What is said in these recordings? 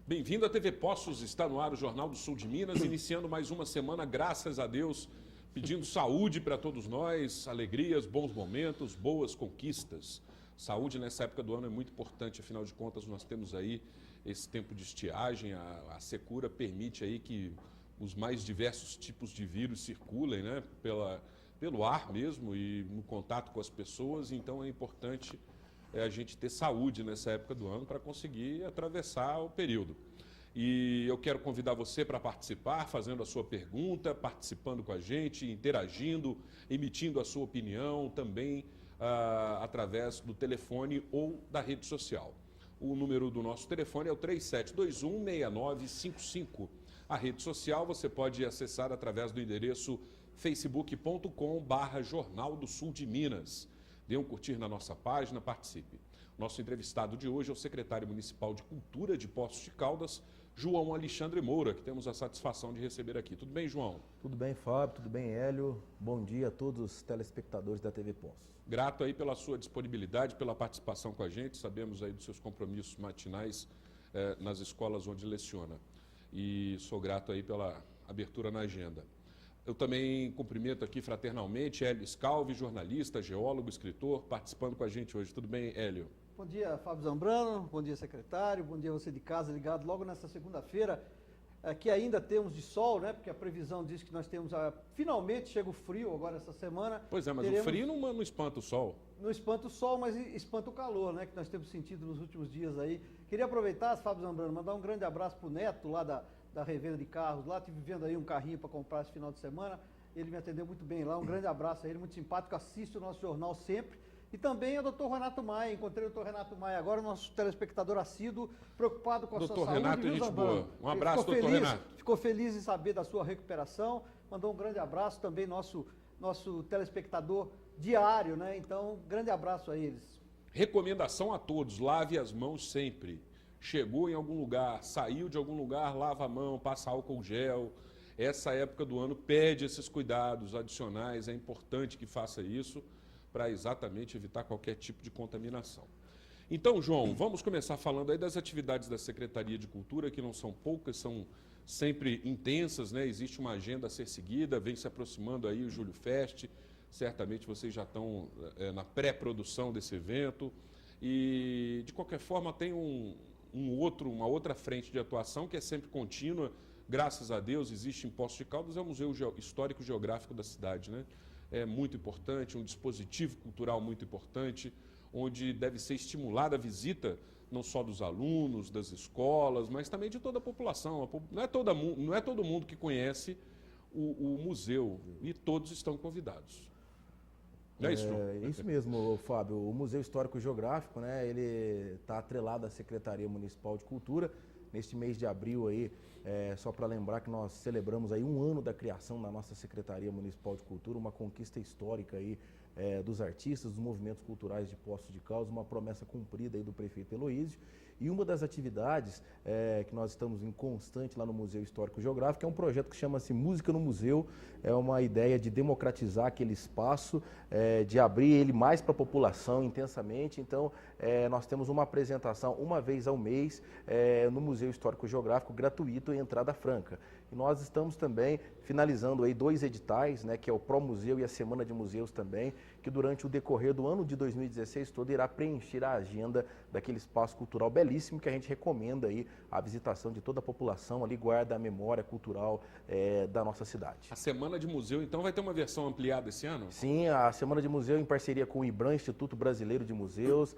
Bem-vindo à TV Poços, está no ar o Jornal do Sul de Minas, iniciando mais uma semana, graças a Deus, pedindo saúde para todos nós, alegrias, bons momentos, boas conquistas. Saúde nessa época do ano é muito importante, afinal de contas nós temos aí esse tempo de estiagem, a secura permite aí que os mais diversos tipos de vírus circulem, né, pelo ar mesmo e no contato com as pessoas, então é importante a gente ter saúde nessa época do ano para conseguir atravessar o período. E eu quero convidar você para participar, fazendo a sua pergunta, participando com a gente, interagindo, emitindo a sua opinião também através do telefone ou da rede social. O número do nosso telefone é o 3721-6955. A rede social você pode acessar através do endereço facebook.com/Jornal do Sul de Minas. Dê um curtir na nossa página, participe. Nosso entrevistado de hoje é o secretário municipal de Cultura de Poços de Caldas, João Alexandre Moura, que temos a satisfação de receber aqui. Tudo bem, João? Tudo bem, Fábio, tudo bem, Hélio. Bom dia a todos os telespectadores da TV Poços. Grato aí pela sua disponibilidade, pela participação com a gente. Sabemos aí dos seus compromissos matinais nas escolas onde leciona. E sou grato aí pela abertura na agenda. Eu também cumprimento aqui fraternalmente Hélio Scalvi, jornalista, geólogo, escritor, participando com a gente hoje. Tudo bem, Hélio? Bom dia, Fábio Zambrano. Bom dia, secretário. Bom dia você de casa, ligado logo nessa segunda-feira, que ainda temos de sol, né? Porque a previsão diz que nós temos, finalmente chega o frio agora essa semana. Pois é, mas o frio não espanta o sol. Não espanta o sol, mas espanta o calor, né? Que nós temos sentido nos últimos dias aí. Queria aproveitar, Fábio Zambrano, mandar um grande abraço para o Neto, lá da revenda de carros lá, estive vendo aí um carrinho para comprar esse final de semana, ele me atendeu muito bem lá, um grande abraço a ele, muito simpático, assiste o nosso jornal sempre, e também ao doutor Renato Maia, encontrei o doutor Renato Maia agora, o nosso telespectador assíduo, preocupado com a sua saúde. Renato, gente boa. Um abraço, doutor Renato. Ficou feliz em saber da sua recuperação, mandou um grande abraço também, nosso telespectador diário, né, então, grande abraço a eles. Recomendação a todos, lave as mãos sempre. Chegou em algum lugar, saiu de algum lugar, lava a mão, passa álcool gel. Essa época do ano pede esses cuidados adicionais, é importante que faça isso para exatamente evitar qualquer tipo de contaminação. Então, João, vamos começar falando aí das atividades da Secretaria de Cultura, que não são poucas, são sempre intensas, né? Existe uma agenda a ser seguida, vem se aproximando aí o Júlio Fest, certamente vocês já estão na pré-produção desse evento e, de qualquer forma, tem uma outra frente de atuação que é sempre contínua, graças a Deus, existe em Poços de Caldas, é o Museu Histórico Geográfico da cidade, né? É muito importante, um dispositivo cultural muito importante, onde deve ser estimulada a visita não só dos alunos, das escolas, mas também de toda a população. Não é todo mundo que conhece o museu e todos estão convidados. Não é isso, João? É isso mesmo, Fábio. O Museu Histórico Geográfico, né, ele está atrelado à Secretaria Municipal de Cultura. Neste mês de abril aí, só para lembrar que nós celebramos aí um ano da criação da nossa Secretaria Municipal de Cultura, uma conquista histórica aí dos artistas, dos movimentos culturais de Poços de Caldas, uma promessa cumprida aí do prefeito Heloísio. E uma das atividades que nós estamos em constante lá no Museu Histórico Geográfico é um projeto que chama-se Música no Museu. É uma ideia de democratizar aquele espaço, de abrir ele mais para a população intensamente. Então, nós temos uma apresentação uma vez ao mês no Museu Histórico Geográfico, gratuito e entrada franca. E nós estamos também finalizando aí 2 editais, né, que é o Pro Museu e a Semana de Museus também, que durante o decorrer do ano de 2016 todo irá preencher a agenda daquele espaço cultural belíssimo que a gente recomenda aí a visitação de toda a população, ali guarda a memória cultural da nossa cidade. A Semana de Museu, então, vai ter uma versão ampliada esse ano? Sim, a Semana de Museu em parceria com o IBRAM, Instituto Brasileiro de Museus,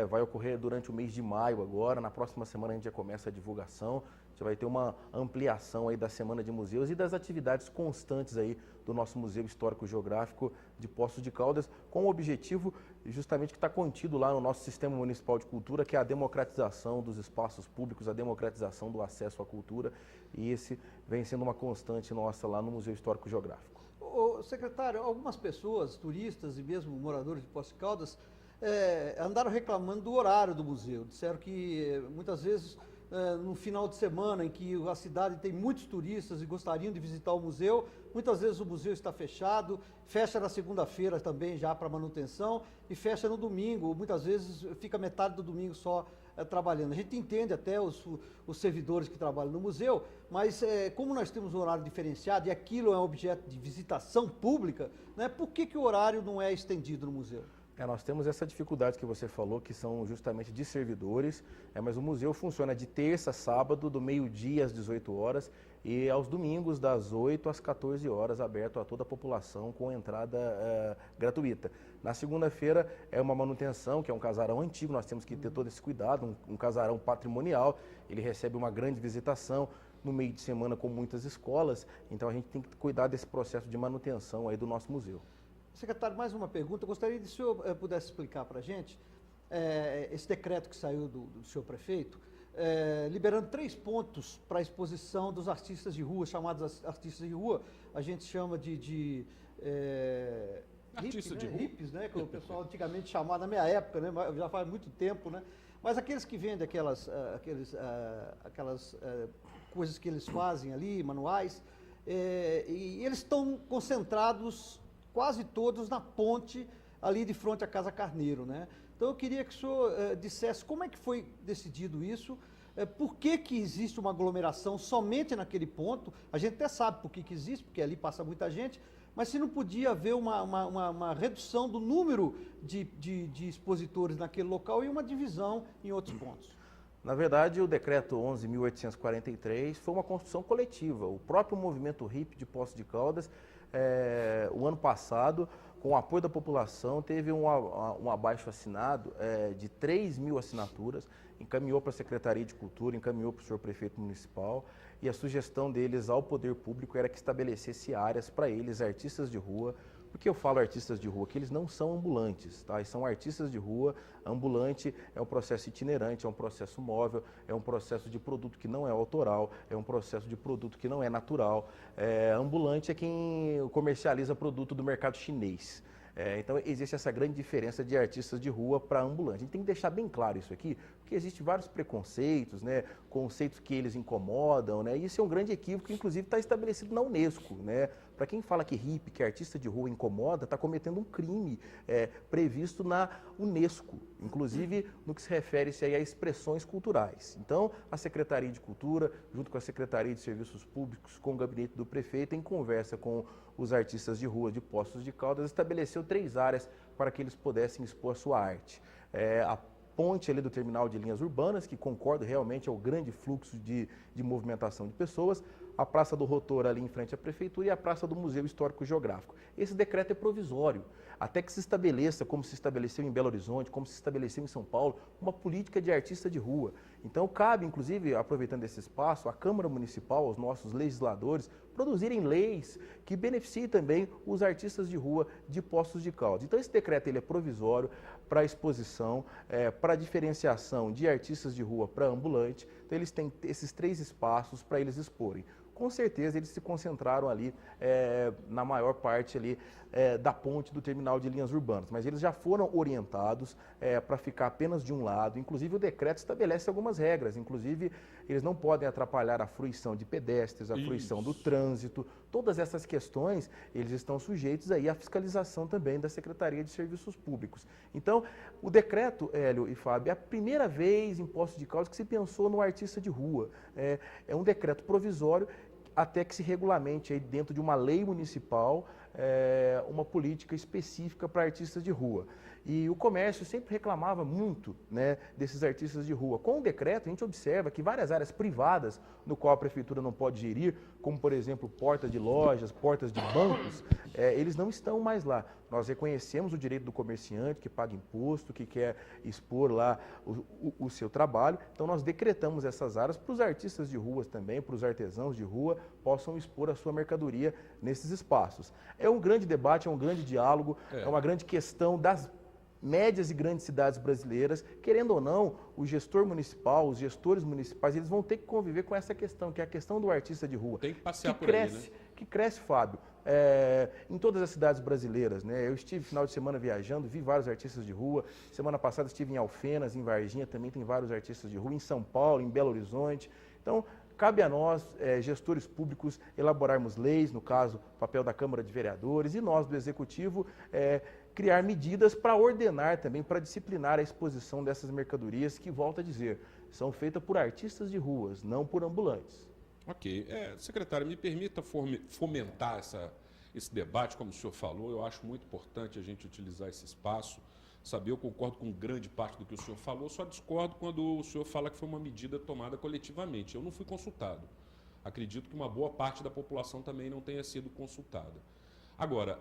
vai ocorrer durante o mês de maio agora. Na próxima semana a gente já começa a divulgação. Você vai ter uma ampliação aí da Semana de Museus e das atividades constantes aí do nosso Museu Histórico Geográfico de Poços de Caldas, com o objetivo justamente que está contido lá no nosso Sistema Municipal de Cultura, que é a democratização dos espaços públicos, a democratização do acesso à cultura, e esse vem sendo uma constante nossa lá no Museu Histórico Geográfico. Ô, secretário, algumas pessoas, turistas e mesmo moradores de Poços de Caldas, andaram reclamando do horário do museu. Disseram que muitas vezes, no final de semana, em que a cidade tem muitos turistas e gostariam de visitar o museu, muitas vezes o museu está fechado, fecha na segunda-feira também já para manutenção e fecha no domingo. Muitas vezes fica metade do domingo só trabalhando. A gente entende até os servidores que trabalham no museu, mas como nós temos um horário diferenciado e aquilo é um objeto de visitação pública, né, por que o horário não é estendido no museu? Nós temos essa dificuldade que você falou, que são justamente de servidores, mas o museu funciona de terça a sábado, do meio-dia às 18 horas e aos domingos das 8 às 14 horas, aberto a toda a população com entrada gratuita. Na segunda-feira é uma manutenção, que é um casarão antigo, nós temos que ter todo esse cuidado, um casarão patrimonial, ele recebe uma grande visitação no meio de semana com muitas escolas, então a gente tem que cuidar desse processo de manutenção aí do nosso museu. Secretário, mais uma pergunta. Eu gostaria que o senhor pudesse explicar para a gente esse decreto que saiu do senhor prefeito, liberando 3 pontos para a exposição dos artistas de rua, chamados artistas de rua. A gente chama de Artista de rua. hippies, né? Que o pessoal antigamente chamava, na minha época, né? Já faz muito tempo, né? Mas aqueles que vendem aquelas coisas que eles fazem ali, manuais, e eles estão concentrados quase todos na ponte ali de frente à Casa Carneiro, né? Então eu queria que o senhor dissesse como é que foi decidido isso, por que existe uma aglomeração somente naquele ponto. A gente até sabe por que existe, porque ali passa muita gente, mas se não podia haver uma redução do número de expositores naquele local e uma divisão em outros pontos. Na verdade, o decreto 11.843 foi uma construção coletiva. O próprio movimento hippie de Poços de Caldas, o ano passado, com o apoio da população, teve um abaixo-assinado de 3.000 assinaturas, encaminhou para a Secretaria de Cultura, encaminhou para o senhor prefeito municipal, e a sugestão deles ao poder público era que estabelecesse áreas para eles, artistas de rua. Por que eu falo artistas de rua? Que eles não são ambulantes, tá? Eles são artistas de rua. Ambulante é um processo itinerante, é um processo móvel, é um processo de produto que não é autoral, é um processo de produto que não é natural. Ambulante é quem comercializa produto do mercado chinês. Então existe essa grande diferença de artistas de rua para ambulante. A gente tem que deixar bem claro isso aqui, porque existem vários preconceitos, né, conceitos que eles incomodam, né, e isso é um grande equívoco que inclusive está estabelecido na Unesco, né. Para quem fala que hippie, que artista de rua incomoda, está cometendo um crime previsto na Unesco, inclusive no que se refere-se aí a expressões culturais. Então, a Secretaria de Cultura, junto com a Secretaria de Serviços Públicos, com o gabinete do prefeito, em conversa com os artistas de rua de Poços de Caldas, estabeleceu 3 áreas para que eles pudessem expor sua arte. A ponte ali do terminal de linhas urbanas, que concordo realmente é o grande fluxo de movimentação de pessoas, a Praça do Rotor ali em frente à Prefeitura e a Praça do Museu Histórico Geográfico. Esse decreto é provisório, até que se estabeleça, como se estabeleceu em Belo Horizonte, como se estabeleceu em São Paulo, uma política de artista de rua. Então cabe, inclusive, aproveitando esse espaço, à Câmara Municipal, aos nossos legisladores, produzirem leis que beneficiem também os artistas de rua de Poços de Caldas. Então esse decreto ele é provisório para exposição, para diferenciação de artistas de rua para ambulante. Então eles têm esses 3 espaços para eles exporem. Com certeza eles se concentraram ali na maior parte ali da ponte do terminal de linhas urbanas, mas eles já foram orientados para ficar apenas de um lado. Inclusive o decreto estabelece algumas regras, inclusive eles não podem atrapalhar a fruição de pedestres, a fruição do trânsito. Todas essas questões eles estão sujeitos aí à fiscalização também da Secretaria de Serviços Públicos. Então o decreto, Hélio e Fábio, é a primeira vez em Poços de Caldas que se pensou no artista de rua. É um decreto provisório até que se regulamente aí dentro de uma lei municipal uma política específica para artistas de rua. E o comércio sempre reclamava muito, né, desses artistas de rua. Com o decreto, a gente observa que várias áreas privadas, no qual a prefeitura não pode gerir, como, por exemplo, portas de lojas, portas de bancos, eles não estão mais lá. Nós reconhecemos o direito do comerciante que paga imposto, que quer expor lá o seu trabalho. Então, nós decretamos essas áreas para os artistas de ruas também, para os artesãos de rua, possam expor a sua mercadoria nesses espaços. É um grande debate, é um grande diálogo, é uma grande questão das médias e grandes cidades brasileiras. Querendo ou não, o gestor municipal, os gestores municipais, eles vão ter que conviver com essa questão, que é a questão do artista de rua. Tem que passear por aí, né? Que cresce, Fábio, em todas as cidades brasileiras, né? Eu estive final de semana viajando, vi vários artistas de rua. Semana passada estive em Alfenas, em Varginha, também tem vários artistas de rua, em São Paulo, em Belo Horizonte. Então, cabe a nós, gestores públicos, elaborarmos leis, no caso, papel da Câmara de Vereadores, e nós, do Executivo, criar medidas para ordenar também, para disciplinar a exposição dessas mercadorias que, volto a dizer, são feitas por artistas de ruas, não por ambulantes. Ok. Secretário, me permita fomentar esse debate, como o senhor falou. Eu acho muito importante a gente utilizar esse espaço. Eu concordo com grande parte do que o senhor falou, só discordo quando o senhor fala que foi uma medida tomada coletivamente. Eu não fui consultado. Acredito que uma boa parte da população também não tenha sido consultada. Agora,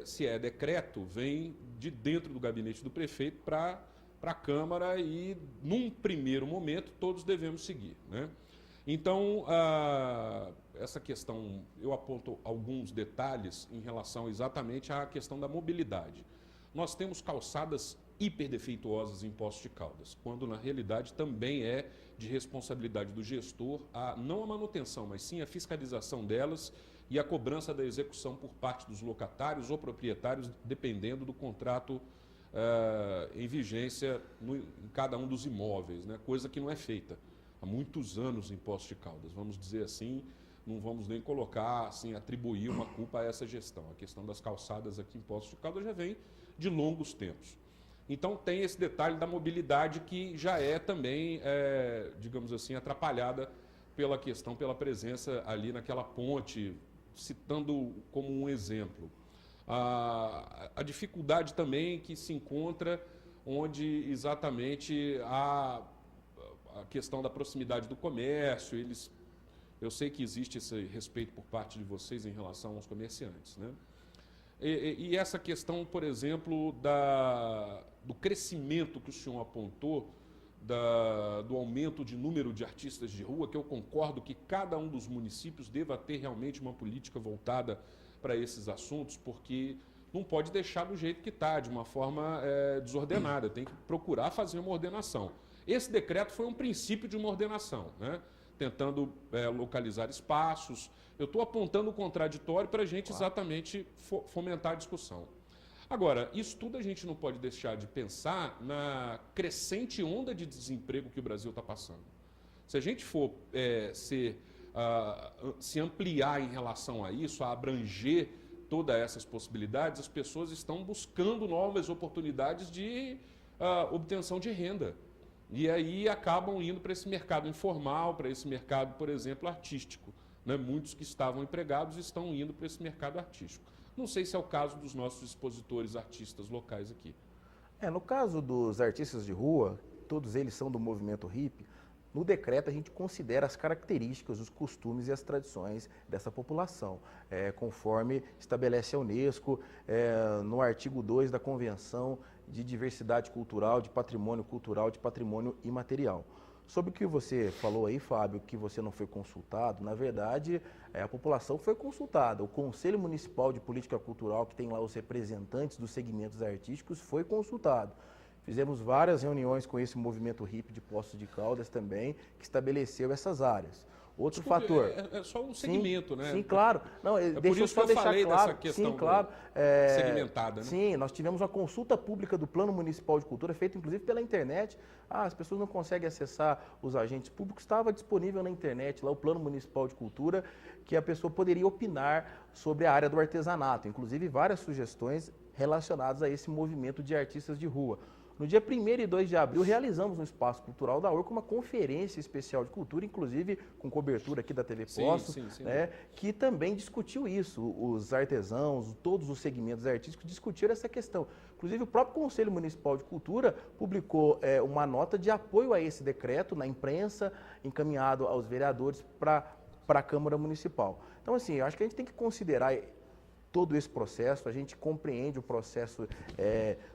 se é decreto, vem de dentro do gabinete do prefeito para a Câmara e, num primeiro momento, todos devemos seguir, né? Então, essa questão, eu aponto alguns detalhes em relação exatamente à questão da mobilidade. Nós temos calçadas hiperdefeituosas em Poços de Caldas, quando na realidade também é de responsabilidade do gestor não a manutenção, mas sim a fiscalização delas e a cobrança da execução por parte dos locatários ou proprietários, dependendo do contrato em vigência em cada um dos imóveis, né? Coisa que não é feita há muitos anos em Poços de Caldas, vamos dizer assim. Não vamos nem colocar, assim, atribuir uma culpa a essa gestão. A questão das calçadas aqui em Poços de Caldas já vem de longos tempos. Então, tem esse detalhe da mobilidade que já é também, digamos assim, atrapalhada pela presença ali naquela ponte, citando como um exemplo. A dificuldade também que se encontra onde exatamente a questão da proximidade do comércio, eu sei que existe esse respeito por parte de vocês em relação aos comerciantes, né? E essa questão, por exemplo, do crescimento que o senhor apontou, do aumento de número de artistas de rua, que eu concordo que cada um dos municípios deva ter realmente uma política voltada para esses assuntos, porque não pode deixar do jeito que está, de uma forma desordenada, tem que procurar fazer uma ordenação. Esse decreto foi um princípio de uma ordenação, né? Tentando localizar espaços. Eu estou apontando o contraditório para a gente exatamente fomentar a discussão. Agora, isso tudo a gente não pode deixar de pensar na crescente onda de desemprego que o Brasil está passando. Se a gente for se ampliar em relação a isso, a abranger todas essas possibilidades, as pessoas estão buscando novas oportunidades de obtenção de renda. E aí acabam indo para esse mercado informal, para esse mercado, por exemplo, artístico, né? Muitos que estavam empregados estão indo para esse mercado artístico. Não sei se é o caso dos nossos expositores artistas locais aqui. No caso dos artistas de rua, todos eles são do movimento hippie. No decreto a gente considera as características, os costumes e as tradições dessa população, conforme estabelece a Unesco no artigo 2 da Convenção de Diversidade Cultural, de Patrimônio Imaterial. Sobre o que você falou aí, Fábio, que você não foi consultado, na verdade, a população foi consultada. O Conselho Municipal de Política Cultural, que tem lá os representantes dos segmentos artísticos, foi consultado. Fizemos várias reuniões com esse movimento hippie de Poços de Caldas também, que estabeleceu essas áreas. Outro fator. É só um segmento, né? Sim, claro. Não, deixa eu só deixar claro. Dessa questão segmentada, né? Sim, nós tivemos uma consulta pública do Plano Municipal de Cultura, feita inclusive pela internet. As pessoas não conseguem acessar os agentes públicos. Estava disponível na internet lá o Plano Municipal de Cultura, que a pessoa poderia opinar sobre a área do artesanato. Inclusive várias sugestões relacionadas a esse movimento de artistas de rua. No dia 1º e 2 de abril, realizamos no Espaço Cultural da URCA uma conferência especial de cultura, inclusive com cobertura aqui da TV Poços, né, que também discutiu isso. Os artesãos, todos os segmentos artísticos discutiram essa questão. Inclusive, o próprio Conselho Municipal de Cultura publicou uma nota de apoio a esse decreto na imprensa, encaminhado aos vereadores para a Câmara Municipal. Então, assim, eu acho que a gente tem que considerar todo esse processo, a gente compreende o processo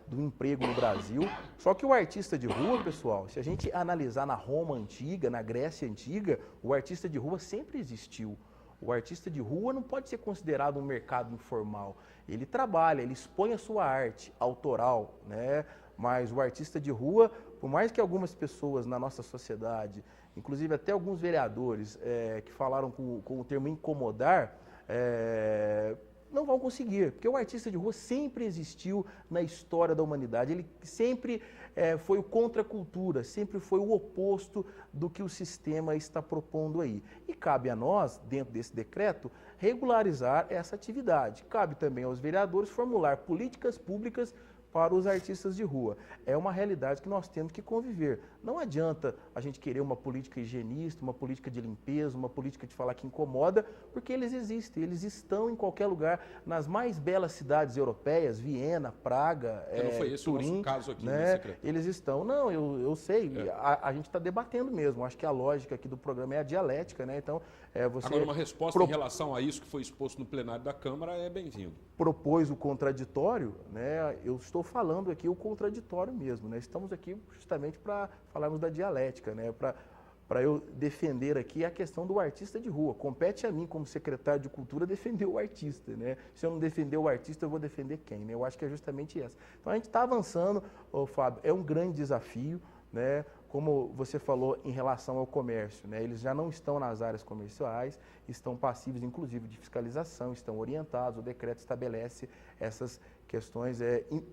do emprego no Brasil, só que o artista de rua, pessoal, se a gente analisar na Roma antiga, na Grécia antiga, o artista de rua sempre existiu. O artista de rua não pode ser considerado um mercado informal. Ele trabalha, ele expõe a sua arte autoral, né? Mas o artista de rua, por mais que algumas pessoas na nossa sociedade, inclusive até alguns vereadores que falaram com o termo incomodar, não vão conseguir, porque o artista de rua sempre existiu na história da humanidade, ele sempre foi o contra a cultura, sempre foi o oposto do que o sistema está propondo aí. E cabe a nós, dentro desse decreto, regularizar essa atividade. Cabe também aos vereadores formular políticas públicas para os artistas de rua. É uma realidade que nós temos que conviver. Não adianta a gente querer uma política higienista, uma política de limpeza, uma política de falar que incomoda, porque eles existem, eles estão em qualquer lugar, nas mais belas cidades europeias, Viena, Praga, não foi esse Turim, o nosso caso aqui, né? Eles estão. Não, eu sei, a gente está debatendo mesmo. Acho que a lógica aqui do programa é a dialética, né? Então, você... Agora, uma resposta em relação a isso que foi exposto no plenário da Câmara é bem-vindo. Propôs o contraditório, né? Eu estou falando aqui o contraditório mesmo, né? Estamos aqui justamente para falarmos da dialética, né? Para eu defender aqui a questão do artista de rua. Compete a mim, como secretário de Cultura, defender o artista, né? Se eu não defender o artista, eu vou defender quem, né? Eu acho que é justamente essa. Então, a gente está avançando, Fábio, é um grande desafio, né? Como você falou em relação ao comércio, né? Eles já não estão nas áreas comerciais, estão passíveis, inclusive, de fiscalização, estão orientados, o decreto estabelece essas questões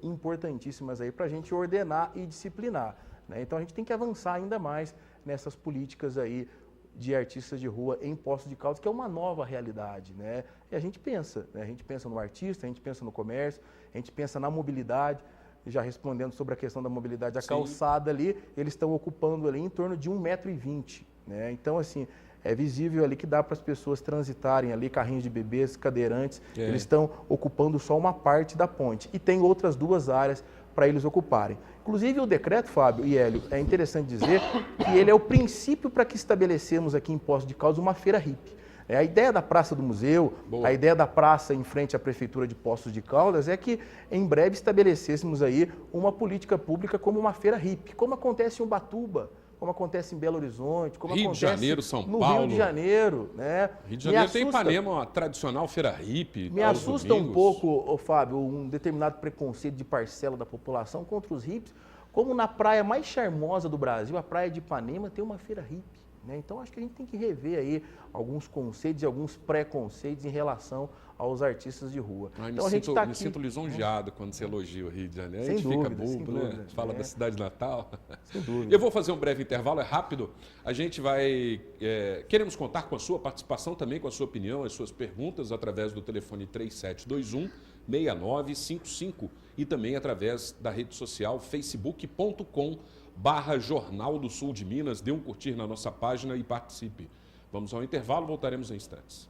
importantíssimas aí para a gente ordenar e disciplinar, né? Então, a gente tem que avançar ainda mais nessas políticas aí de artistas de rua em Poços de Caldas, que é uma nova realidade, né? E a gente pensa, né? A gente pensa no artista, a gente pensa no comércio, a gente pensa na mobilidade. Já respondendo sobre a questão da mobilidade, a calçada ali, eles estão ocupando ali em torno de 1,20 m, né? Então, assim, é visível ali que dá para as pessoas transitarem ali, carrinhos de bebês, cadeirantes, eles estão ocupando só uma parte da ponte. E tem outras 2 áreas para eles ocuparem. Inclusive, o decreto, Fábio e Hélio, é interessante dizer que ele é o princípio para que estabelecemos aqui em Poços de Caldas uma feira hippie. A ideia da Praça do Museu, a ideia da praça em frente à Prefeitura de Poços de Caldas é que em breve estabelecêssemos aí uma política pública como uma feira hippie, como acontece em Ubatuba, como acontece em Belo Horizonte, como Rio acontece de Janeiro, São no Paulo. Rio de Janeiro, né? Rio de Janeiro tem Ipanema, uma tradicional feira hippie. Me assusta um pouco, Fábio, um determinado preconceito de parcela da população contra os hippies, como na praia mais charmosa do Brasil, a praia de Ipanema, tem uma feira hippie, né? Então, acho que a gente tem que rever aí alguns conceitos e alguns preconceitos em relação aos artistas de rua. Então, me sinto lisonjeado quando você elogia o Rio de Janeiro. Sem a gente dúvida, fica bobo, né? Fala da cidade natal. Sem dúvida. Eu vou fazer um breve intervalo, é rápido. A gente vai... queremos contar com a sua participação também, com a sua opinião, as suas perguntas, através do telefone 3721-6955 e também através da rede social facebook.com/Jornal do Sul de Minas. Dê um curtir na nossa página e participe. Vamos ao intervalo, voltaremos em instantes.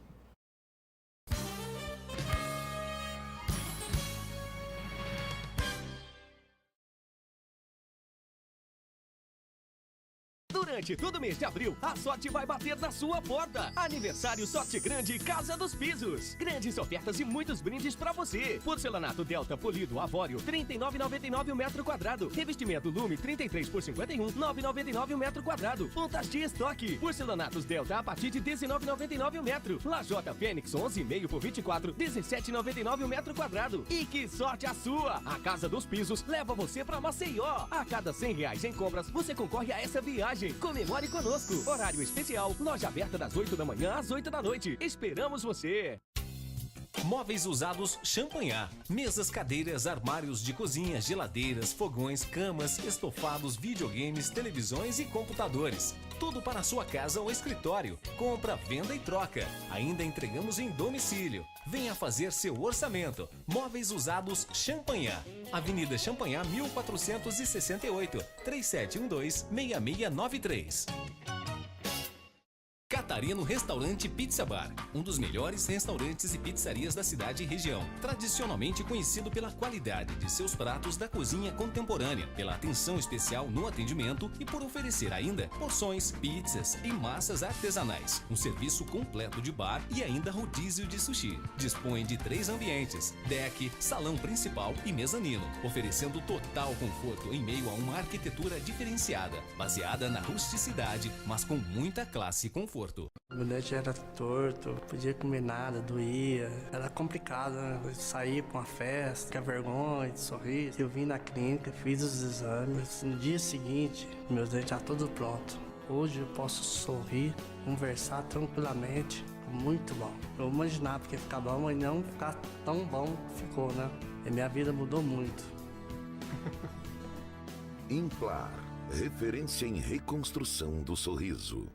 Durante todo mês de abril, a sorte vai bater na sua porta. Aniversário Sorte Grande Casa dos Pisos. Grandes ofertas e muitos brindes pra você. Porcelanato Delta polido Avório, R$ 39,99 o metro quadrado. Revestimento Lume 33 por 51, R$ 9,99 o metro quadrado. Pontas de estoque. Porcelanatos Delta a partir de R$ 19,99 o metro. Lajota Fênix 11,5 por 24, R$ 17,99 o metro quadrado. E que sorte a sua! A Casa dos Pisos leva você pra Maceió. A cada R$100 em compras, você concorre a essa viagem. Comemore conosco. Horário especial. Loja aberta das 8 da manhã às 8 da noite. Esperamos você. Móveis usados Champanhar. Mesas, cadeiras, armários de cozinha, geladeiras, fogões, camas, estofados, videogames, televisões e computadores. Tudo para a sua casa ou escritório. Compra, venda e troca. Ainda entregamos em domicílio. Venha fazer seu orçamento. Móveis usados Champanhar. Avenida Champanhar, 1468, 3712-6693. Catarino Restaurante Pizza Bar, um dos melhores restaurantes e pizzarias da cidade e região. Tradicionalmente conhecido pela qualidade de seus pratos da cozinha contemporânea, pela atenção especial no atendimento e por oferecer ainda porções, pizzas e massas artesanais. Um serviço completo de bar e ainda rodízio de sushi. Dispõe de 3 ambientes, deck, salão principal e mezanino, oferecendo total conforto em meio a uma arquitetura diferenciada, baseada na rusticidade, mas com muita classe e conforto. Meu dente era torto, podia comer nada, doía. Era complicado, né? Sair pra uma festa, ficar vergonha de sorrir. Eu vim na clínica, fiz os exames. No dia seguinte, meu dente já tudo pronto. Hoje eu posso sorrir, conversar tranquilamente com muito bom. Eu imaginava que ia ficar bom, mas não ficar tão bom ficou, né? E minha vida mudou muito. Implar, referência em reconstrução do sorriso.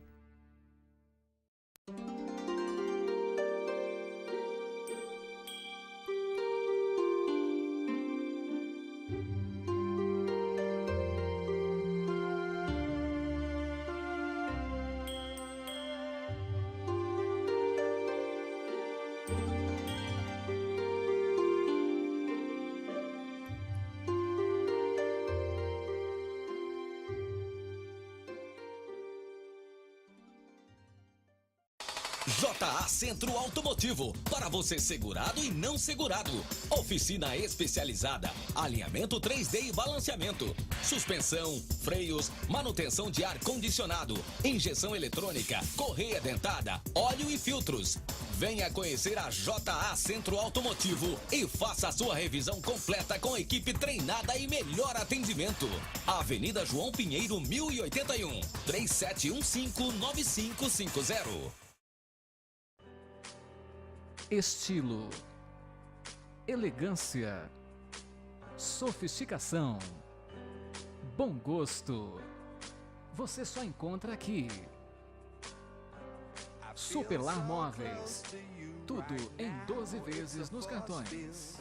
JA Centro Automotivo, para você segurado e não segurado. Oficina especializada, alinhamento 3D e balanceamento, suspensão, freios, manutenção de ar-condicionado, injeção eletrônica, correia dentada, óleo e filtros. Venha conhecer a JA Centro Automotivo e faça a sua revisão completa com equipe treinada e melhor atendimento. Avenida João Pinheiro, 1081, 3715-9550. Estilo, elegância, sofisticação, bom gosto. Você só encontra aqui. Superlar Móveis. Tudo em 12 vezes nos cartões.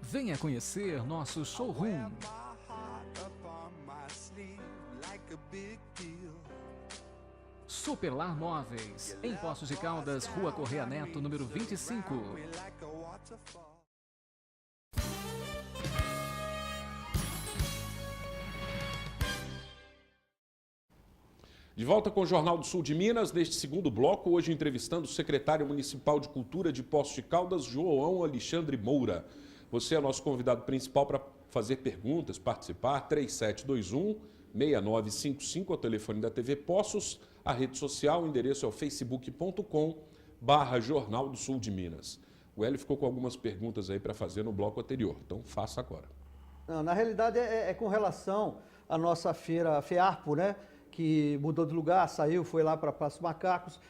Venha conhecer nosso showroom. Superlar Móveis, em Poços de Caldas, Rua Correia Neto, número 25. De volta com o Jornal do Sul de Minas, neste segundo bloco, hoje entrevistando o secretário municipal de Cultura de Poços de Caldas, João Alexandre Moura. Você é nosso convidado principal para fazer perguntas, participar, 3721-6955, é o telefone da TV Poços, a rede social, o endereço é o facebook.com/Jornal do Sul de Minas. O Hélio ficou com algumas perguntas aí para fazer no bloco anterior, então faça agora. Não, na realidade é com relação à nossa feira, a FEARPO, né? Que mudou de lugar, saiu, foi lá para Praça dos Macacos.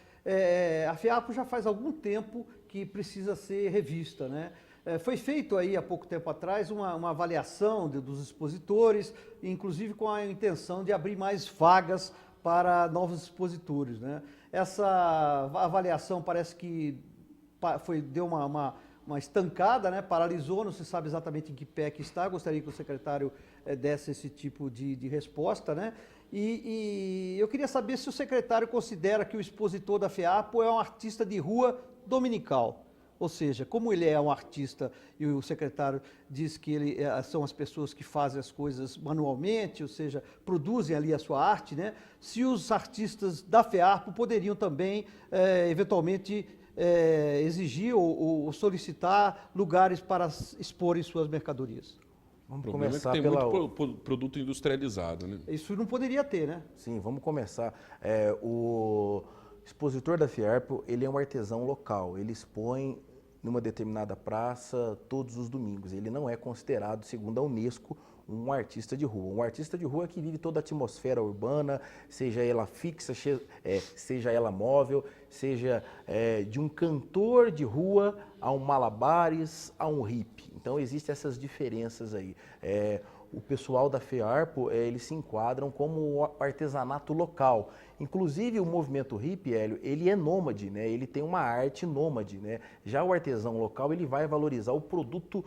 A FEARPO já faz algum tempo que precisa ser revista, né? Foi feito aí há pouco tempo atrás uma avaliação dos expositores, inclusive com a intenção de abrir mais vagas para novos expositores, né? Essa avaliação parece que deu uma estancada, né? Paralisou, não se sabe exatamente em que pé que está. Gostaria que o secretário desse esse tipo de resposta, né? E eu queria saber se o secretário considera que o expositor da FEARPO é um artista de rua dominical. Ou seja, como ele é um artista e o secretário diz que são as pessoas que fazem as coisas manualmente, ou seja, produzem ali a sua arte, né? Se os artistas da FEARPO poderiam também, eventualmente, exigir ou solicitar lugares para exporem suas mercadorias. O problema é que tem muito produto industrializado, né? Isso não poderia ter, né? Sim, vamos começar. O expositor da FEARPO, ele é um artesão local, ele expõe numa determinada praça todos os domingos. Ele não é considerado, segundo a Unesco, um artista de rua. Um artista de rua é que vive toda a atmosfera urbana, seja ela fixa, seja ela móvel, seja de um cantor de rua a um malabares, a um hippie. Então existem essas diferenças aí. O pessoal da FEARPO, eles se enquadram como artesanato local. Inclusive o movimento hippie, Hélio, ele é nômade, né? Ele tem uma arte nômade, né? Já o artesão local, ele vai valorizar o produto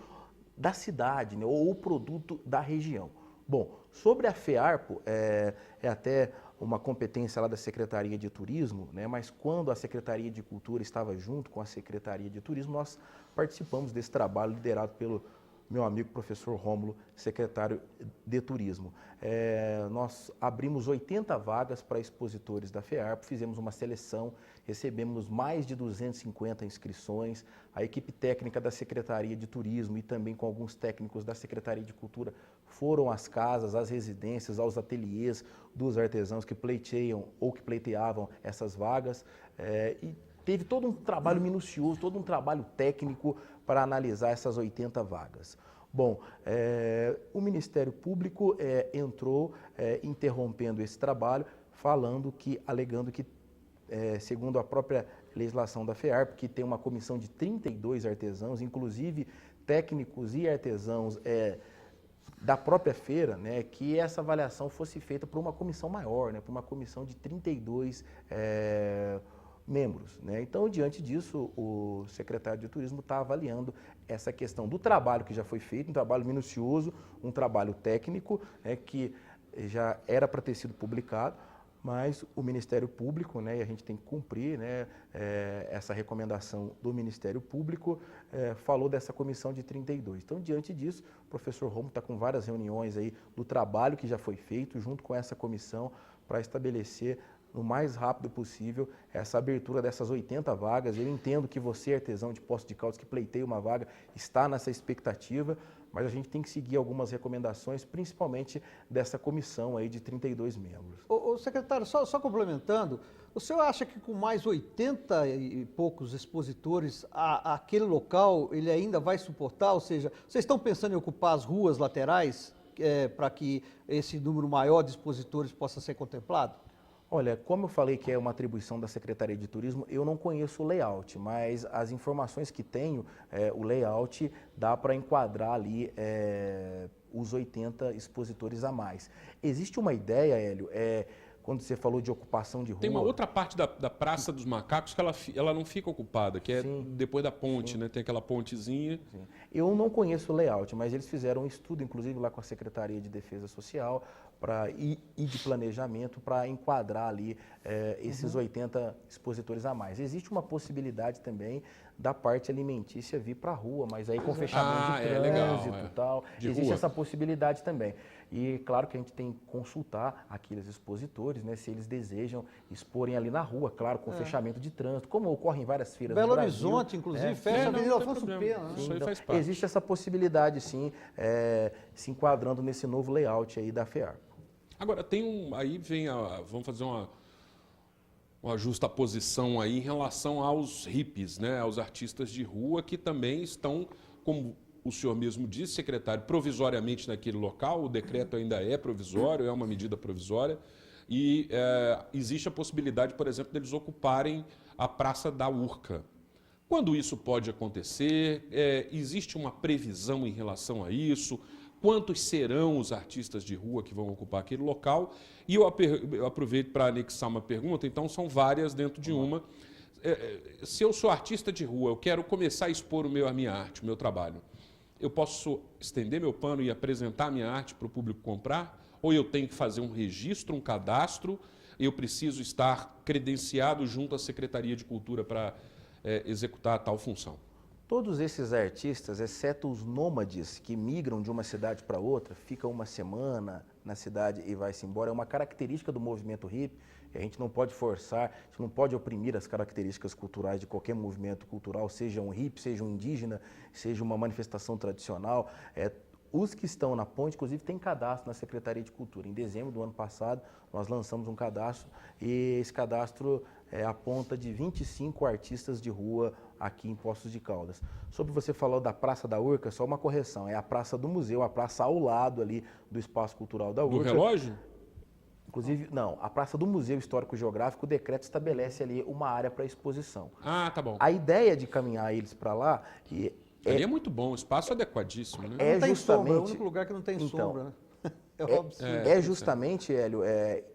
da cidade, né? Ou o produto da região. Bom, sobre a FEARPO, é até uma competência lá da Secretaria de Turismo, né? Mas quando a Secretaria de Cultura estava junto com a Secretaria de Turismo, nós participamos desse trabalho liderado pelo meu amigo professor Rômulo, secretário de Turismo. Nós abrimos 80 vagas para expositores da FEARPO, fizemos uma seleção, recebemos mais de 250 inscrições. A equipe técnica da Secretaria de Turismo e também com alguns técnicos da Secretaria de Cultura foram às casas, às residências, aos ateliês dos artesãos que pleiteiam ou que pleiteavam essas vagas. E teve todo um trabalho minucioso, todo um trabalho técnico para analisar essas 80 vagas. Bom, o Ministério Público entrou interrompendo esse trabalho, alegando que, segundo a própria legislação da FEARP, que tem uma comissão de 32 artesãos, inclusive técnicos e artesãos da própria feira, né, que essa avaliação fosse feita por uma comissão maior, né, por uma comissão de 32 membros, né? Então, diante disso, o secretário de Turismo está avaliando essa questão do trabalho que já foi feito, um trabalho minucioso, um trabalho técnico, né, que já era para ter sido publicado, mas o Ministério Público, né, e a gente tem que cumprir, né, essa recomendação do Ministério Público, falou dessa comissão de 32. Então, diante disso, o professor Romo está com várias reuniões aí do trabalho que já foi feito, junto com essa comissão, para estabelecer no mais rápido possível essa abertura dessas 80 vagas. Eu entendo que você, artesão de Poços de Caldas, que pleiteia uma vaga, está nessa expectativa, mas a gente tem que seguir algumas recomendações, principalmente dessa comissão aí de 32 membros. Ô secretário, só complementando, o senhor acha que com mais 80 e poucos expositores, aquele local ele ainda vai suportar? Ou seja, vocês estão pensando em ocupar as ruas laterais para que esse número maior de expositores possa ser contemplado? Olha, como eu falei que é uma atribuição da Secretaria de Turismo, eu não conheço o layout, mas as informações que tenho, o layout dá para enquadrar ali os 80 expositores a mais. Existe uma ideia, Hélio, quando você falou de ocupação de rua... Tem uma outra parte da Praça dos Macacos que ela não fica ocupada, que é depois da ponte, né? Tem aquela pontezinha. Sim. Eu não conheço o layout, mas eles fizeram um estudo, inclusive lá com a Secretaria de Defesa Social e de Planejamento, para enquadrar ali esses 80 expositores a mais. Existe uma possibilidade também da parte alimentícia vir para a rua, mas aí com fechamento de trânsito e tal. Existe essa possibilidade também. E claro que a gente tem que consultar aqueles expositores, né, se eles desejam exporem ali na rua, claro, com fechamento de trânsito, como ocorre em várias feiras Belo do Brasil. Belo Horizonte, inclusive, fecha a Avenida Afonso Pena. Né? Isso aí Então, faz parte. existe essa possibilidade, sim, se enquadrando nesse novo layout aí da FEARP. Agora, aí vem vamos fazer uma justaposição aí em relação aos hippies, né, aos artistas de rua que também estão, como o senhor mesmo disse, secretário, provisoriamente naquele local. O decreto ainda é provisório, é uma medida provisória, e existe a possibilidade, por exemplo, deles ocuparem a Praça da Urca. Quando isso pode acontecer? Existe uma previsão em relação a isso? Quantos serão os artistas de rua que vão ocupar aquele local? E eu aproveito para anexar uma pergunta, então são várias dentro de uma. Se eu sou artista de rua, eu quero começar a expor a minha arte, o meu trabalho, eu posso estender meu pano e apresentar a minha arte para o público comprar? Ou eu tenho que fazer um registro, um cadastro, eu preciso estar credenciado junto à Secretaria de Cultura para executar tal função? Todos esses artistas, exceto os nômades que migram de uma cidade para outra, ficam uma semana na cidade e vai-se embora, é uma característica do movimento hippie. A gente não pode forçar, a gente não pode oprimir as características culturais de qualquer movimento cultural, seja um hippie, seja um indígena, seja uma manifestação tradicional. Os que estão na ponte, inclusive, têm cadastro na Secretaria de Cultura. Em dezembro do ano passado, nós lançamos um cadastro e esse cadastro aponta de 25 artistas de rua aqui em Poços de Caldas. Sobre você falou da Praça da Urca, só uma correção, é a Praça do Museu, a praça ao lado ali do Espaço Cultural da Urca. Do relógio? Inclusive, não, a Praça do Museu Histórico Geográfico, o decreto estabelece ali uma área para exposição. Ah, tá bom. A ideia de caminhar eles para lá... Ali é muito bom, o espaço é adequadíssimo, né? Não tem justamente, sombra, é o único lugar que não tem sombra, né? Justamente, Hélio,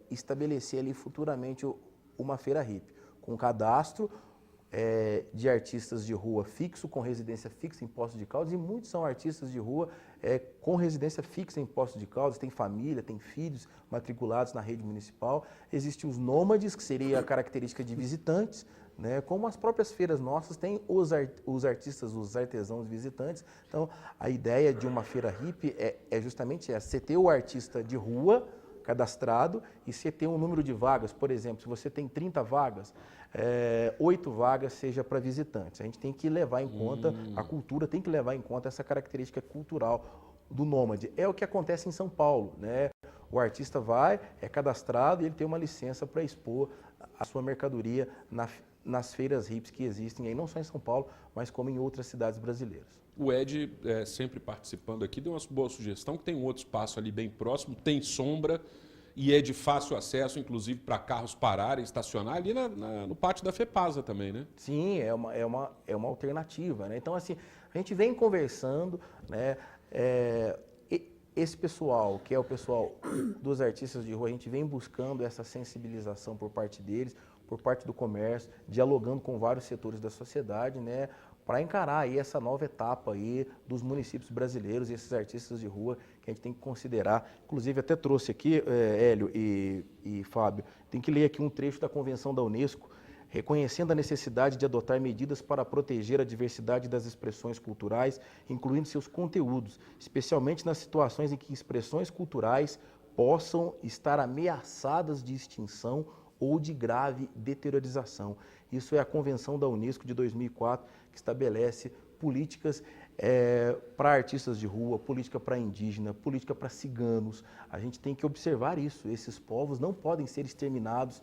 estabelecer ali futuramente uma feira hippie, com cadastro de artistas de rua fixo, com residência fixa em Poços de Caldas, e muitos são artistas de rua com residência fixa em Poços de Caldas, tem família, tem filhos matriculados na rede municipal. Existem os nômades, que seria a característica de visitantes, né, como as próprias feiras nossas têm os artistas, os artesãos visitantes. Então, a ideia de uma feira hippie é justamente essa: você ter o artista de rua cadastrado e você ter um número de vagas. Por exemplo, se você tem 30 vagas, 8 vagas seja para visitantes. A gente tem que levar em conta, a cultura tem que levar em conta essa característica cultural do nômade. É o que acontece em São Paulo, né? O artista vai, é cadastrado e ele tem uma licença para expor a sua mercadoria nas feiras hippies que existem aí, não só em São Paulo, mas como em outras cidades brasileiras. O Ed, sempre participando aqui, deu uma boa sugestão, que tem um outro espaço ali bem próximo, tem sombra, e é de fácil acesso, inclusive para carros pararem, estacionar ali no pátio da FEPASA também, né? Sim, é uma alternativa, né? Então, assim, a gente vem conversando, né? Esse pessoal, que é o pessoal dos artistas de rua, a gente vem buscando essa sensibilização por parte deles, por parte do comércio, dialogando com vários setores da sociedade, né? Para encarar aí essa nova etapa aí dos municípios brasileiros e esses artistas de rua que a gente tem que considerar. Inclusive, até trouxe aqui, Hélio e Fábio, tem que ler aqui um trecho da Convenção da Unesco, reconhecendo a necessidade de adotar medidas para proteger a diversidade das expressões culturais, incluindo seus conteúdos, especialmente nas situações em que expressões culturais possam estar ameaçadas de extinção ou de grave deteriorização. Isso é a Convenção da Unesco de 2004, que estabelece políticas para artistas de rua, política para indígena, política para ciganos. A gente tem que observar isso. Esses povos não podem ser exterminados,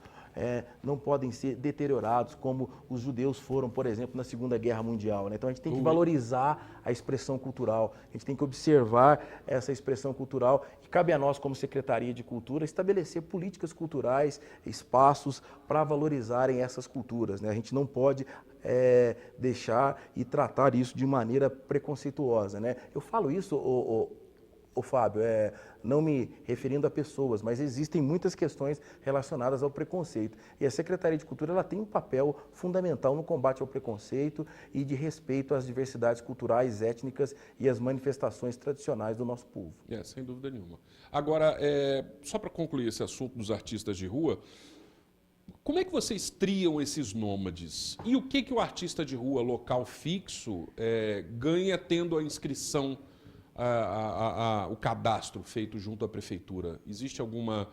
não podem ser deteriorados como os judeus foram, por exemplo, na Segunda Guerra Mundial, né? Então a gente tem que valorizar a expressão cultural, a gente tem que observar essa expressão cultural e cabe a nós, como Secretaria de Cultura, estabelecer políticas culturais, espaços para valorizarem essas culturas, né? A gente não pode deixar e tratar isso de maneira preconceituosa, né? Eu falo isso, Fábio, não me referindo a pessoas, mas existem muitas questões relacionadas ao preconceito. E a Secretaria de Cultura ela tem um papel fundamental no combate ao preconceito e de respeito às diversidades culturais, étnicas e às manifestações tradicionais do nosso povo. Sem dúvida nenhuma. Agora, só para concluir esse assunto dos artistas de rua, como é que vocês triam esses nômades? E o que o artista de rua local fixo ganha tendo a inscrição, o cadastro feito junto à prefeitura? Existe alguma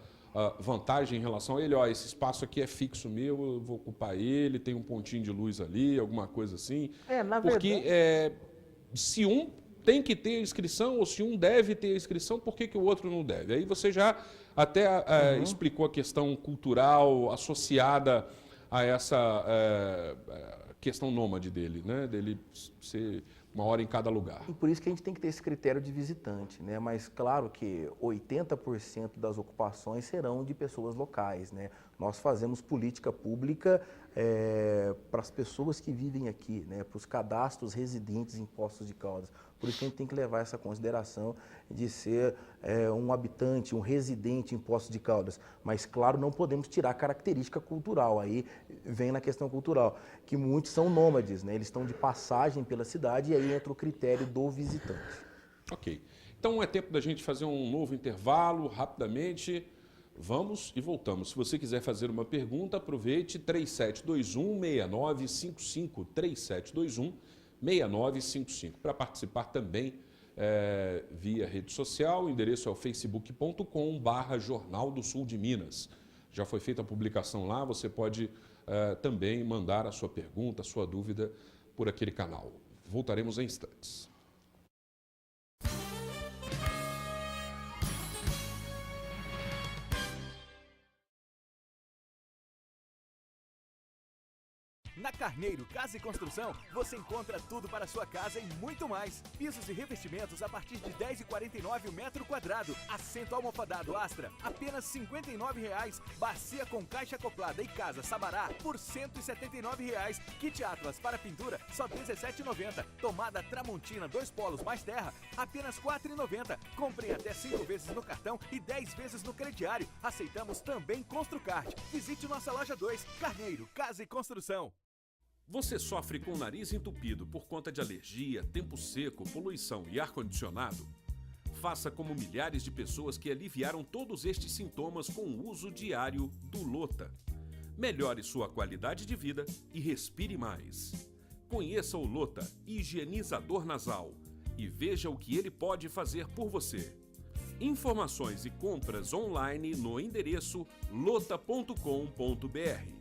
vantagem em relação a ele? Esse espaço aqui é fixo meu, eu vou ocupar ele, tem um pontinho de luz ali, alguma coisa assim? Porque se um tem que ter inscrição ou se um deve ter inscrição, por que o outro não deve? Aí você já até explicou a questão cultural associada a essa questão nômade dele, né? Dele ser uma hora em cada lugar. E por isso que a gente tem que ter esse critério de visitante, né? Mas claro que 80% das ocupações serão de pessoas locais, né? Nós fazemos política pública para as pessoas que vivem aqui, né? Para os cadastros residentes em Poços de Caldas. Por isso que a gente tem que levar essa consideração de ser um habitante, um residente em Poços de Caldas. Mas, claro, não podemos tirar a característica cultural. Aí vem na questão cultural, que muitos são nômades, né? Eles estão de passagem pela cidade e aí entra o critério do visitante. Ok. Então é tempo da gente fazer um novo intervalo, rapidamente. Vamos e voltamos. Se você quiser fazer uma pergunta, aproveite 3721-6955, 3721-6955. Para participar também via rede social, o endereço é o facebook.com/Jornal do Sul de Minas. Já foi feita a publicação lá, você pode também mandar a sua pergunta, a sua dúvida por aquele canal. Voltaremos em instantes. Na Carneiro Casa e Construção, você encontra tudo para a sua casa e muito mais. Pisos e revestimentos a partir de R$ 10,49 o metro quadrado. Assento almofadado Astra, apenas R$ 59,00. Bacia com caixa acoplada e casa Sabará por R$ 179,00. Kit Atlas para pintura, só R$ 17,90. Tomada Tramontina 2 polos mais terra, apenas R$ 4,90. Compre até 5 vezes no cartão e 10 vezes no crediário. Aceitamos também Construcart. Visite nossa loja 2, Carneiro Casa e Construção. Você sofre com o nariz entupido por conta de alergia, tempo seco, poluição e ar-condicionado? Faça como milhares de pessoas que aliviaram todos estes sintomas com o uso diário do Lota. Melhore sua qualidade de vida e respire mais. Conheça o Lota Higienizador Nasal e veja o que ele pode fazer por você. Informações e compras online no endereço lota.com.br.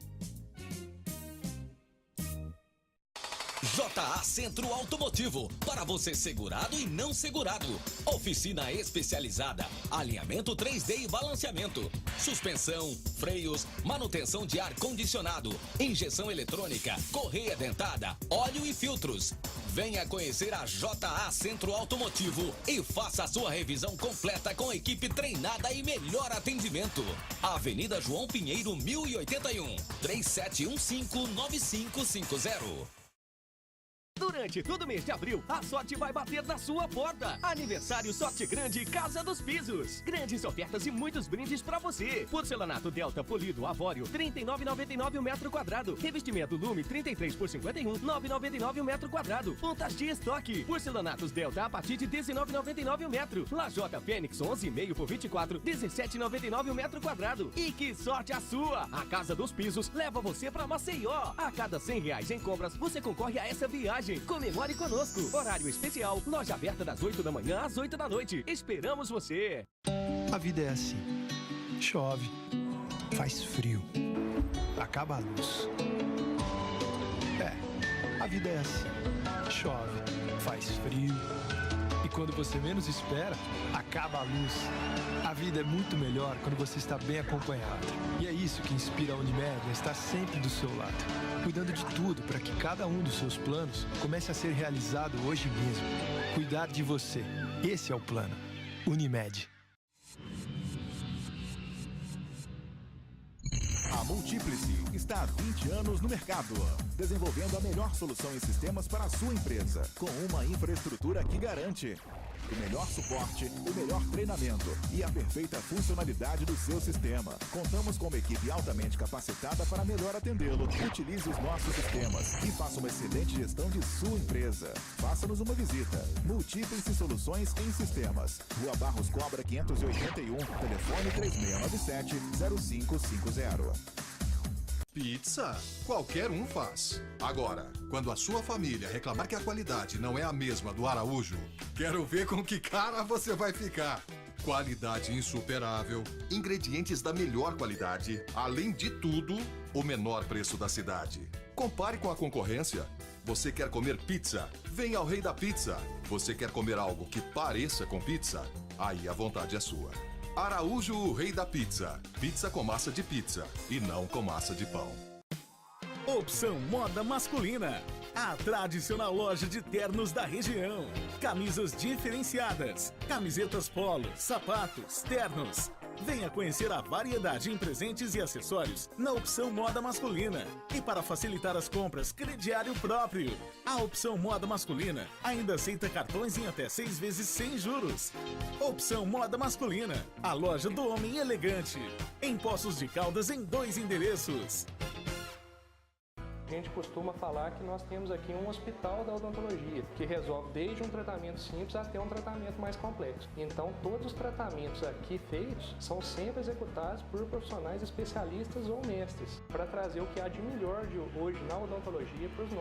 JA Centro Automotivo, para você segurado e não segurado. Oficina especializada, alinhamento 3D e balanceamento, suspensão, freios, manutenção de ar-condicionado, injeção eletrônica, correia dentada, óleo e filtros. Venha conhecer a JA Centro Automotivo e faça a sua revisão completa com equipe treinada e melhor atendimento. Avenida João Pinheiro, 1081, 3715-9550. Durante todo mês de abril, a sorte vai bater na sua porta. Aniversário Sorte Grande Casa dos Pisos. Grandes ofertas e muitos brindes pra você. Porcelanato Delta polido Avório, R$ 39,99 o metro quadrado. Revestimento Lume 33 por 51, R$ 9,99 o metro quadrado. Pontas de estoque. Porcelanatos Delta a partir de R$ 19,99 o metro. Lajota Fênix 11,5 por 24, R$ 17,99 o metro quadrado. E que sorte a sua! A Casa dos Pisos leva você pra Maceió. A cada R$100 em compras, você concorre a essa viagem. Comemore conosco. Horário especial. Loja aberta das 8 da manhã às 8 da noite. Esperamos você. A vida é assim. Chove. Faz frio. Acaba a luz. A vida é assim. Chove. Faz frio. E quando você menos espera, acaba a luz. A vida é muito melhor quando você está bem acompanhado. E é isso que inspira a Unimed a estar sempre do seu lado, cuidando de tudo para que cada um dos seus planos comece a ser realizado hoje mesmo. Cuidar de você. Esse é o plano. Unimed. A Multiplice está há 20 anos no mercado, desenvolvendo a melhor solução em sistemas para a sua empresa, com uma infraestrutura que garante o melhor suporte, o melhor treinamento e a perfeita funcionalidade do seu sistema. Contamos com uma equipe altamente capacitada para melhor atendê-lo. Utilize os nossos sistemas e faça uma excelente gestão de sua empresa. Faça-nos uma visita. Multiplice Soluções em Sistemas. Rua Barros Cobra 581, telefone 3697-0550. Pizza? Qualquer um faz. Agora, quando a sua família reclamar que a qualidade não é a mesma do Araújo, quero ver com que cara você vai ficar. Qualidade insuperável, ingredientes da melhor qualidade, além de tudo, o menor preço da cidade. Compare com a concorrência. Você quer comer pizza? Venha ao Rei da Pizza. Você quer comer algo que pareça com pizza? Aí a vontade é sua. Araújo, o Rei da Pizza. Pizza com massa de pizza e não com massa de pão. Opção Moda Masculina. A tradicional loja de ternos da região. Camisas diferenciadas, camisetas polo, sapatos, ternos. Venha conhecer a variedade em presentes e acessórios na Opção Moda Masculina. E para facilitar as compras, crediário próprio. A Opção Moda Masculina ainda aceita cartões em até 6 vezes sem juros. Opção Moda Masculina, a loja do homem elegante. Em Poços de Caldas, em 2 endereços. A gente costuma falar que nós temos aqui um hospital da odontologia, que resolve desde um tratamento simples até um tratamento mais complexo. Então, todos os tratamentos aqui feitos são sempre executados por profissionais especialistas ou mestres, para trazer o que há de melhor de hoje na odontologia para os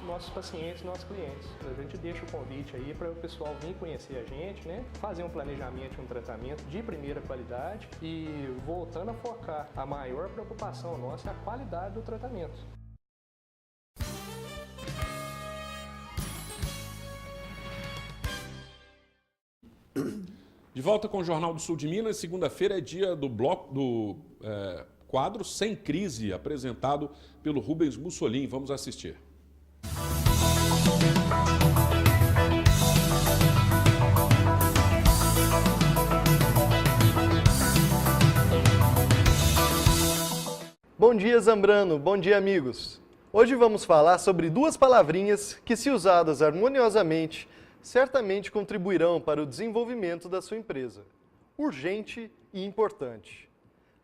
nossos pacientes, nossos clientes. A gente deixa o convite aí para o pessoal vir conhecer a gente, né? Fazer um planejamento de um tratamento de primeira qualidade e voltando a focar, a maior preocupação nossa é a qualidade do tratamento. De volta com o Jornal do Sul de Minas, segunda-feira é dia do quadro Sem Crise, apresentado pelo Rubens Mussolini. Vamos assistir. Bom dia, Zambrano. Bom dia, amigos. Hoje vamos falar sobre 2 palavrinhas que, se usadas harmoniosamente, certamente contribuirão para o desenvolvimento da sua empresa. Urgente e importante.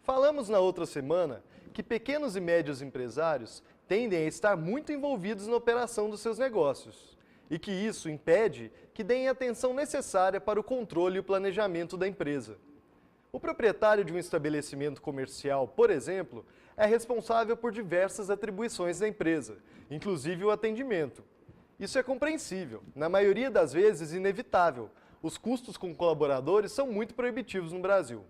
Falamos na outra semana que pequenos e médios empresários tendem a estar muito envolvidos na operação dos seus negócios e que isso impede que deem a atenção necessária para o controle e o planejamento da empresa. O proprietário de um estabelecimento comercial, por exemplo, é responsável por diversas atribuições da empresa, inclusive o atendimento. Isso é compreensível, na maioria das vezes inevitável. Os custos com colaboradores são muito proibitivos no Brasil.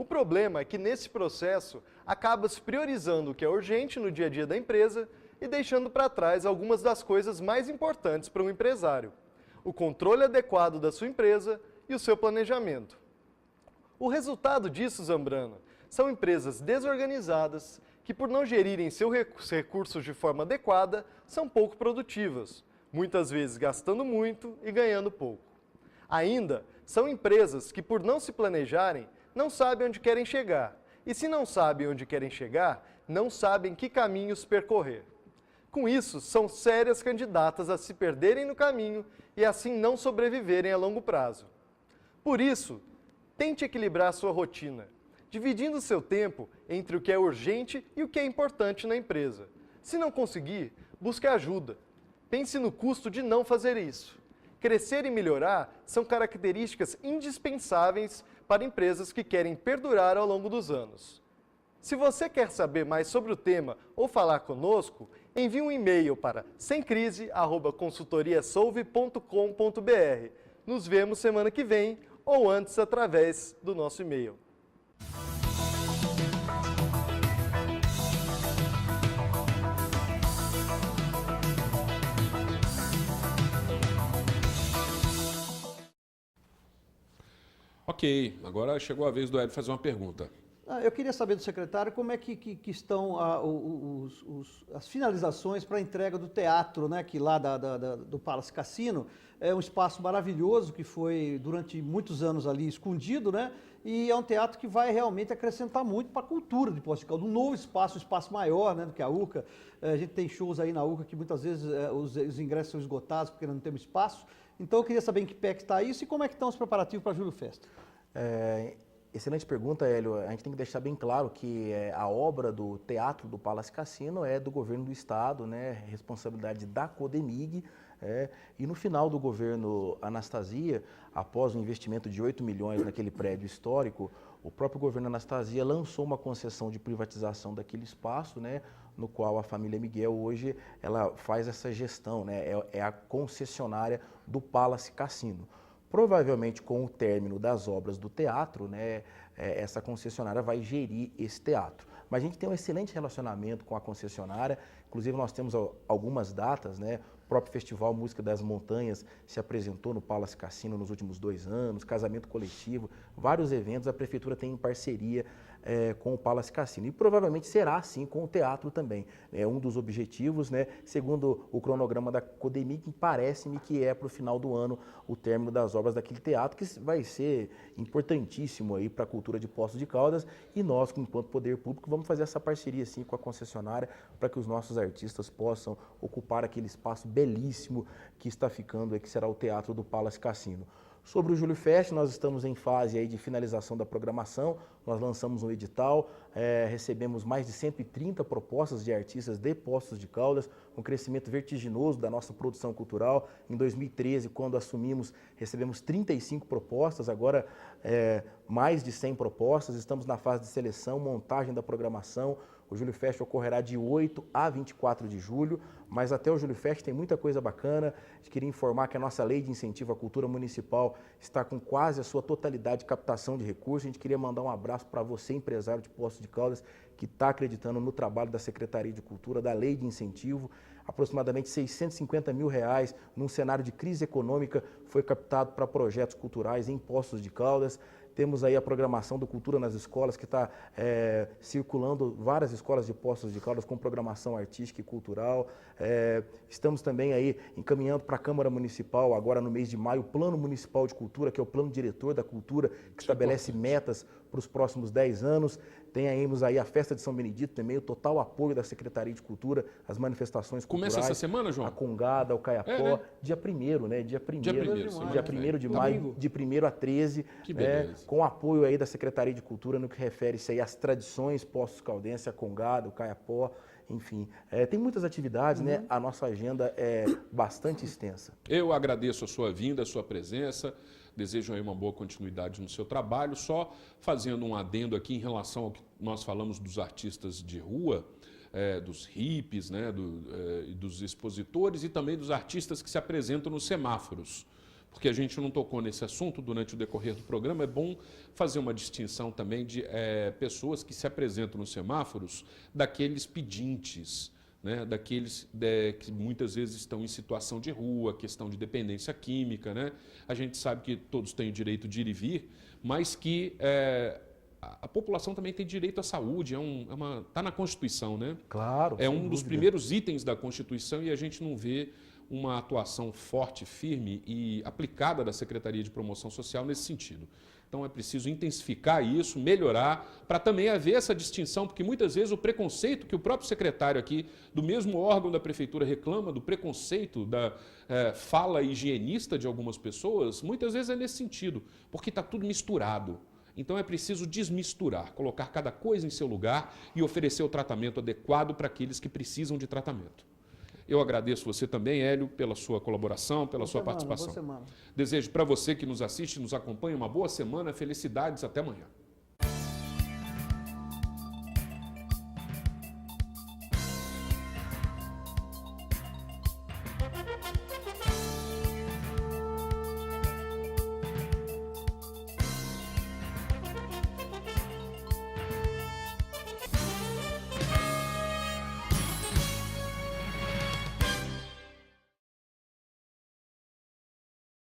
O problema é que nesse processo acaba-se priorizando o que é urgente no dia a dia da empresa e deixando para trás algumas das coisas mais importantes para um empresário: o controle adequado da sua empresa e o seu planejamento. O resultado disso, Zambrano, são empresas desorganizadas que, por não gerirem seus recursos de forma adequada, são pouco produtivas, muitas vezes gastando muito e ganhando pouco. Ainda, são empresas que, por não se planejarem, não sabem onde querem chegar. E se não sabem onde querem chegar, não sabem que caminhos percorrer. Com isso, são sérias candidatas a se perderem no caminho e assim não sobreviverem a longo prazo. Por isso, tente equilibrar sua rotina, dividindo seu tempo entre o que é urgente e o que é importante na empresa. Se não conseguir, busque ajuda. Pense no custo de não fazer isso. Crescer e melhorar são características indispensáveis para empresas que querem perdurar ao longo dos anos. Se você quer saber mais sobre o tema ou falar conosco, envie um e-mail para semcrise@consultoriasolve.com.br. Nos vemos semana que vem ou antes através do nosso e-mail. Ok, agora chegou a vez do Hélio fazer uma pergunta. Eu queria saber do secretário como é que estão as finalizações para a entrega do teatro, né, que lá do Palace Cassino é um espaço maravilhoso que foi durante muitos anos ali escondido, né, e é um teatro que vai realmente acrescentar muito para a cultura de Poços de Caldas, um novo espaço, um espaço maior, né, do que a UCA. A gente tem shows aí na UCA que muitas vezes os ingressos são esgotados porque não temos espaço. Então eu queria saber em que pé que está isso e como é que estão os preparativos para a Júlio Festa. Excelente pergunta, Hélio. A gente tem que deixar bem claro que a obra do Teatro do Palace Cassino é do governo do estado, né, responsabilidade da Codemig, e no final do governo Anastasia, após um investimento de 8 milhões naquele prédio histórico, o próprio governo Anastasia lançou uma concessão de privatização daquele espaço, né, no qual a família Miguel hoje ela faz essa gestão, né, é a concessionária do Palace Cassino. Provavelmente, com o término das obras do teatro, né, essa concessionária vai gerir esse teatro. Mas a gente tem um excelente relacionamento com a concessionária, inclusive nós temos algumas datas, né? O próprio Festival Música das Montanhas se apresentou no Palace Cassino nos últimos 2 anos, casamento coletivo, vários eventos a prefeitura tem em parceria com o Palace Cassino. E provavelmente será assim com o teatro também. É um dos objetivos, né? Segundo o cronograma da Codemig, parece-me que é para o final do ano o término das obras daquele teatro, que vai ser importantíssimo aí para a cultura de Poços de Caldas. E nós, enquanto poder público, vamos fazer essa parceria sim com a concessionária para que os nossos artistas possam ocupar aquele espaço belíssimo que está ficando, que será o Teatro do Palace Cassino. Sobre o Júlio Fest, nós estamos em fase aí de finalização da programação, nós lançamos um edital, recebemos mais de 130 propostas de artistas de Poços de Caldas, um crescimento vertiginoso da nossa produção cultural. Em 2013, quando assumimos, recebemos 35 propostas, agora mais de 100 propostas, estamos na fase de seleção, montagem da programação. O Júlio Fest ocorrerá de 8 a 24 de julho, mas até o Júlio Fest tem muita coisa bacana. A gente queria informar que a nossa lei de incentivo à cultura municipal está com quase a sua totalidade de captação de recursos. A gente queria mandar um abraço para você, empresário de Poços de Caldas, que está acreditando no trabalho da Secretaria de Cultura, da lei de incentivo. Aproximadamente R$650 mil num cenário de crise econômica foi captado para projetos culturais em Poços de Caldas. Temos aí a programação do Cultura nas Escolas, que está circulando várias escolas de Poços de Caldas com programação artística e cultural. Estamos também aí encaminhando para a Câmara Municipal, agora no mês de maio, o Plano Municipal de Cultura, que é o plano diretor da cultura, que estabelece metas para os próximos 10 anos. Tenhamos aí a Festa de São Benedito também, o total apoio da Secretaria de Cultura, as manifestações culturais. Começa essa semana, João? A Congada, o Caiapó, dia 1º, né? Dia 1º de maio, de 1º a 13, com apoio aí da Secretaria de Cultura no que refere-se aí às tradições Poços-Caldense, a Congada, o Caiapó, enfim. Tem muitas atividades, né? A nossa agenda é bastante extensa. Eu agradeço a sua vinda, a sua presença. Desejo aí uma boa continuidade no seu trabalho. Só fazendo um adendo aqui em relação ao que nós falamos dos artistas de rua, dos hippies, né, dos expositores e também dos artistas que se apresentam nos semáforos. Porque a gente não tocou nesse assunto durante o decorrer do programa, é bom fazer uma distinção também de pessoas que se apresentam nos semáforos daqueles pedintes, né, daqueles que muitas vezes estão em situação de rua, questão de dependência química, né? A gente sabe que todos têm o direito de ir e vir, mas que a população também tem direito à saúde, está na Constituição, né? Claro. É um dos primeiros itens da Constituição e a gente não vê uma atuação forte, firme e aplicada da Secretaria de Promoção Social nesse sentido. Então é preciso intensificar isso, melhorar, para também haver essa distinção, porque muitas vezes o preconceito que o próprio secretário aqui, do mesmo órgão da Prefeitura, reclama, do preconceito da fala higienista de algumas pessoas, muitas vezes é nesse sentido, porque está tudo misturado. Então é preciso desmisturar, colocar cada coisa em seu lugar e oferecer o tratamento adequado para aqueles que precisam de tratamento. Eu agradeço você também, Hélio, pela sua colaboração, pela sua participação. Boa semana. Desejo para você que nos assiste, nos acompanha, uma boa semana, felicidades, até amanhã.